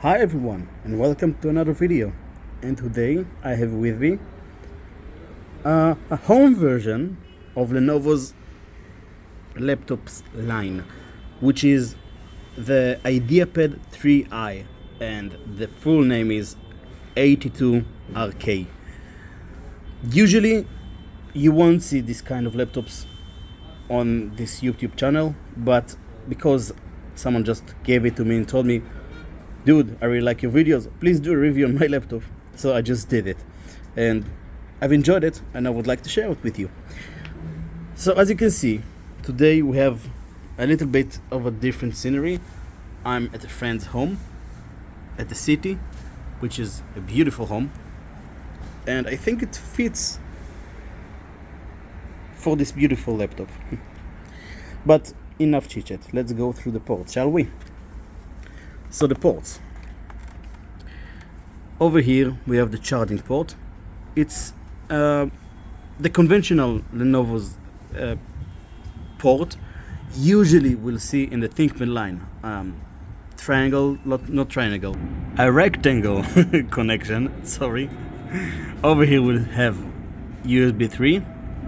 Hi everyone and welcome to another video, and today I have with me a home version of Lenovo's laptops line, which is the Ideapad 3i, and the full name is 82RK. Usually you won't see this kind of laptops on this YouTube channel, but because someone just gave it to me and told me, dude, I really like your videos, please do a review on my laptop. So I just did it, and I've enjoyed it, and I would like to share it with you. So as you can see, today we have a little bit of a different scenery. I'm at a friend's home at the city, which is a beautiful home, and I think it fits for this beautiful laptop. But enough chit chat, let's go through the ports, shall we? So the ports. Over here we have the charging port. It's the conventional Lenovo's port. Usually we'll see in the ThinkPad line triangle, not triangle, a rectangle connection, sorry. Over here we'll have USB 3,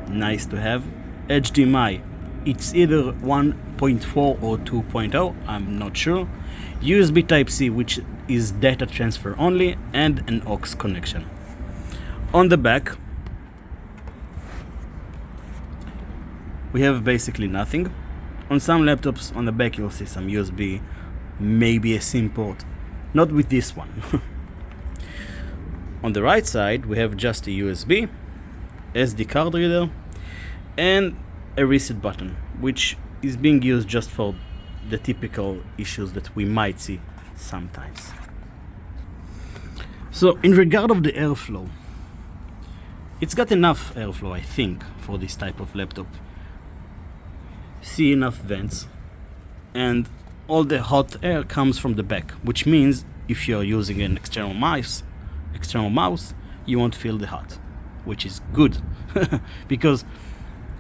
nice to have. HDMI, it's either 1.4 or 2.0, I'm not sure. USB Type-C, which is data transfer only, and an aux connection. On the back we have basically nothing. On some laptops on the back you'll see some USB, maybe a SIM port, not with this one. On the right side we have just a USB, SD card reader, and a reset button, which is being used just for the typical issues that we might see sometimes. So in regard of the airflow, it's got enough airflow, I think, for this type of laptop. See enough vents, and all the hot air comes from the back, which means if you're using an external mouse, you won't feel the hot, which is good. Because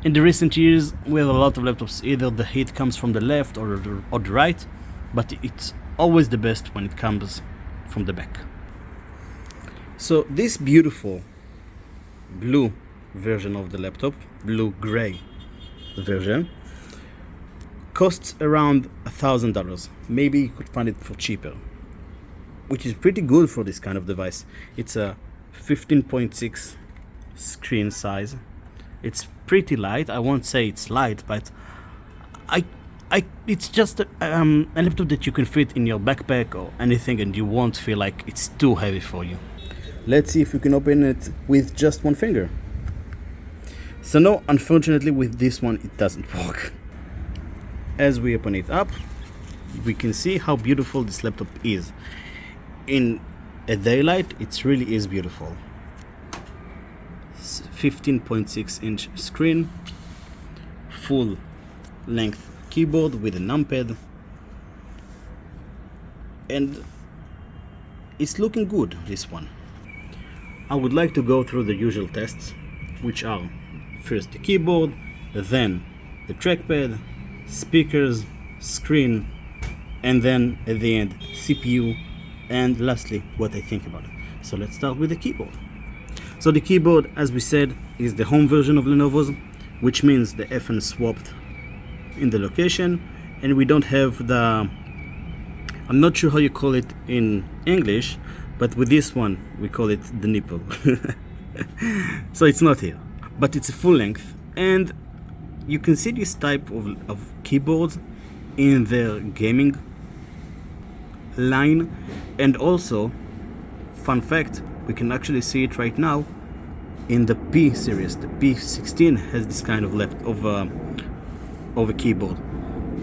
in the recent years we have a lot of laptops, either the heat comes from the left or the right, but it's always the best when it comes from the back. So this beautiful blue version of the laptop, blue-gray version, costs around $1,000. Maybe you could find it for cheaper, which is pretty good for this kind of device. It's a 15.6 screen size. It's pretty light. I won't say it's light, but it's just a laptop that you can fit in your backpack or anything, and you won't feel like it's too heavy for you. Let's see if we can open it with just one finger. So no, unfortunately with this one it doesn't work. As we open it up, we can see how beautiful this laptop is. In a daylight, it really is beautiful. 15.6 inch screen, full length keyboard with a numpad, and it's looking good, this one. I would like to go through the usual tests, which are first the keyboard, then the trackpad, speakers, screen, and then at the end CPU, and lastly what I think about it. So let's start with the keyboard. So the keyboard, as we said, is the home version of Lenovo's, which means the FN swapped in the location, and we don't have the, I'm not sure how you call it in English, but with this one we call it the nipple. So it's not here, but it's a full length, and you can see this type of keyboards in their gaming line. And also, fun fact, we can actually see it right now in the P series. The P16 has this kind of of a keyboard,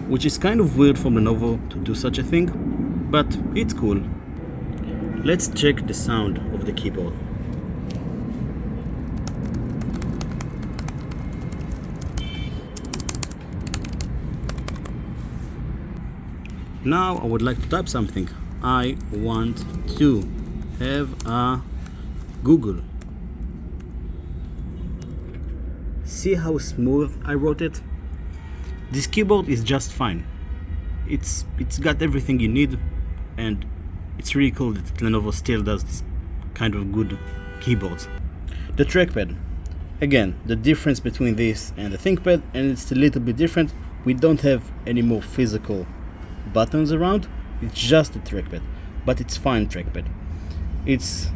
which is kind of weird for Lenovo to do such a thing, but it's cool. Let's check the sound of the keyboard. Now I would like to type something. I want to have a Google. See how smooth I wrote it? This keyboard is just fine. It's got everything you need, and It's really cool that Lenovo still does this kind of good keyboards. The trackpad, again, the difference between this and the ThinkPad, and it's a little bit different. We don't have any more physical buttons around, it's just a trackpad, but it's fine trackpad. It's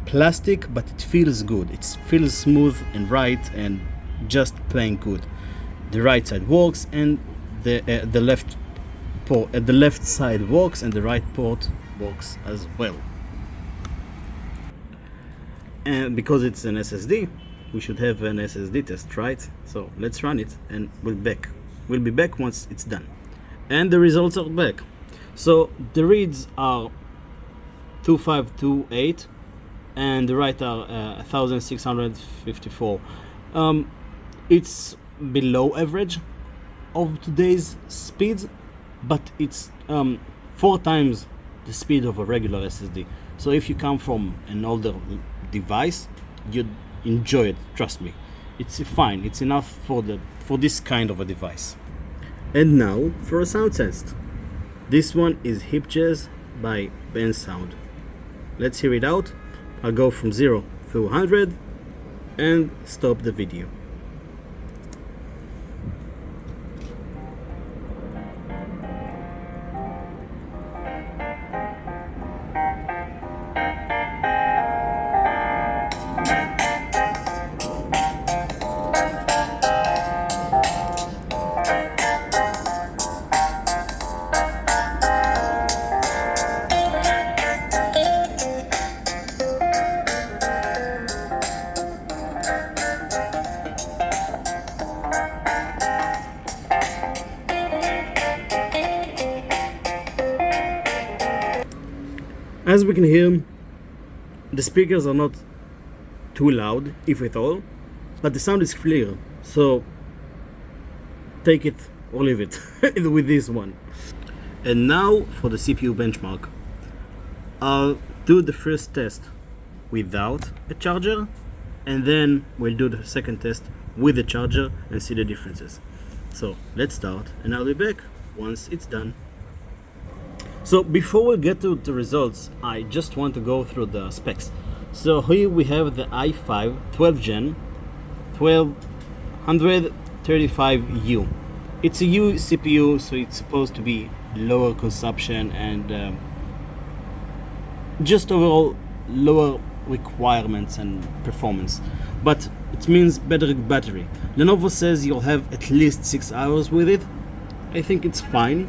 plastic, but it feels good. It feels smooth and right and just plain good. The right side works, and the left side works, and the right port works as well. And because it's an SSD, we should have an SSD test, right? So let's run it, and we'll be back once it's done. And the results are back. So the reads are 2528 and the write are 1654. It's below average of today's speeds, but it's 4 times the speed of a regular SSD. So if you come from an older device, you'd enjoy it, trust me. It's fine, it's enough for this kind of a device. And now for a sound test. This one is Hip Jazz by Band Sound. Let's hear it out. I'll go from 0 to 100 and stop the video. As we can hear, the speakers are not too loud, if at all, but the sound is clear, so take it or leave it with this one. And now for the CPU benchmark. I'll do the first test without a charger, and then we'll do the second test with the charger and see the differences. So let's start, and I'll be back once it's done. So before we get to the results, I just want to go through the specs. So here we have the i5 12 Gen 1235U. It's a U CPU, so it's supposed to be lower consumption and just overall lower requirements and performance. But it means better battery. Lenovo says you'll have at least 6 hours with it. I think it's fine,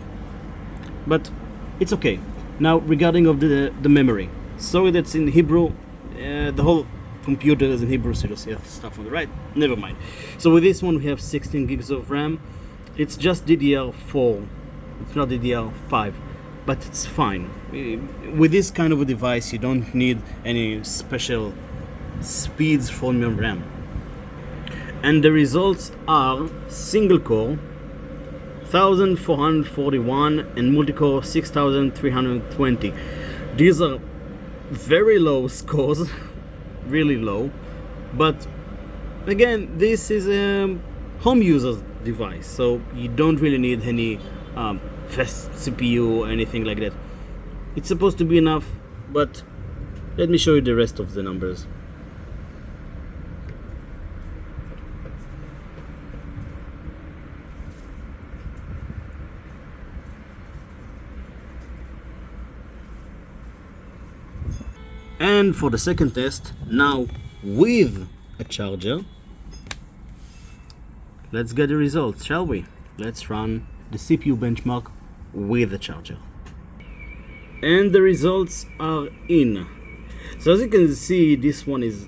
but it's okay. Now regarding of the memory, sorry that's in Hebrew, the whole computer is in Hebrew, so you'll see stuff on the right, never mind. So with this one we have 16 gigs of RAM. It's just DDR4, it's not DDR5, but it's fine. With this kind of a device you don't need any special speeds from your RAM. And the results are single core 1441 and multi-core 6320. These are very low scores, really low, but again this is a home user's device, so you don't really need any fast CPU or anything like that. It's supposed to be enough, but let me show you the rest of the numbers. And for the second test, now with a charger, let's get the results, shall we? Let's run the CPU benchmark with a charger. And the results are in. So as you can see, this one is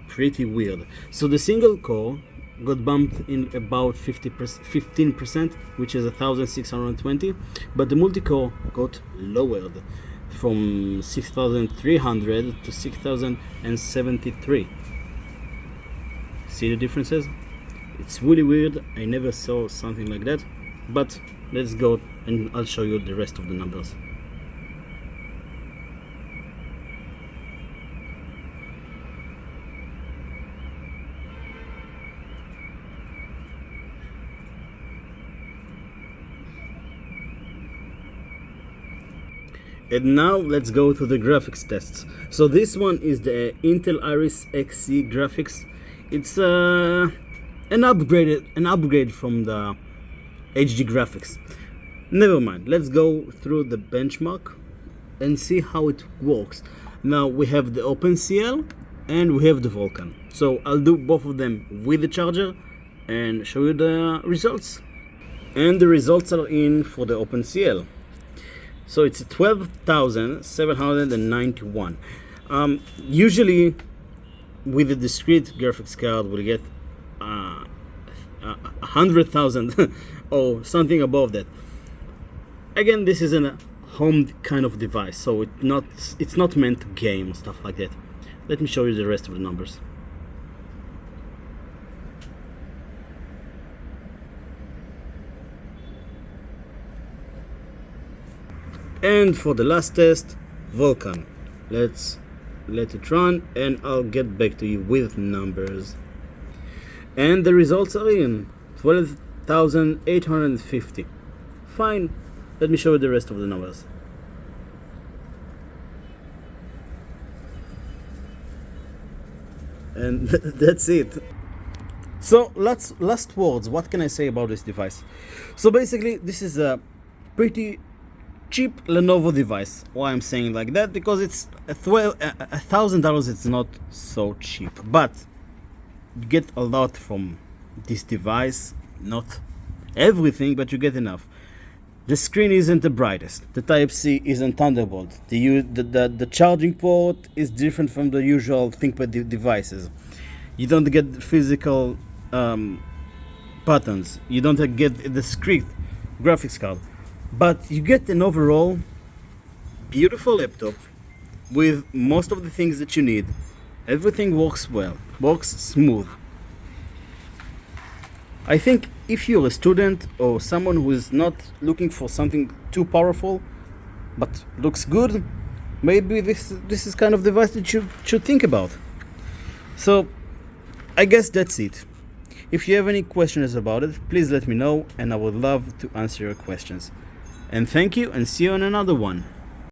pretty weird. So the single core got bumped in about 15%, which is 1620, but the multi-core got lowered from 6300 to 6073. See the differences? It's really weird. I never saw something like that, but let's go and I'll show you the rest of the numbers. And now let's go to the graphics tests. So this one is the Intel Iris Xe graphics. It's an upgrade from the HD graphics. Never mind. Let's go through the benchmark and see how it works. Now we have the OpenCL and we have the Vulkan. So I'll do both of them with the charger and show you the results. And the results are in for the OpenCL. So it's 12,791. Usually with a discrete graphics card we'll get 100,000 or something above that. Again, this is a home kind of device, so it's not meant to game, stuff like that. Let me show you the rest of the numbers. And for the last test, Vulkan. Let's let it run and I'll get back to you with numbers. And the results are in 12,850. Fine. Let me show you the rest of the numbers. And that's it. So last words. What can I say about this device? So basically, this is a pretty cheap Lenovo device. Why I'm saying like that? Because it's $1,000. It's not so cheap, but you get a lot from this device. Not everything, but you get enough. The screen isn't the brightest. The Type-C isn't Thunderbolt. The charging port is different from the usual ThinkPad devices. You don't get physical buttons. You don't get the discrete graphics card. But you get an overall beautiful laptop with most of the things that you need. Everything works well, works smooth. I think if you're a student or someone who is not looking for something too powerful but looks good, maybe this is kind of device that you should think about. So I guess that's it. If you have any questions about it, please let me know and I would love to answer your questions. And thank you and see you on another one.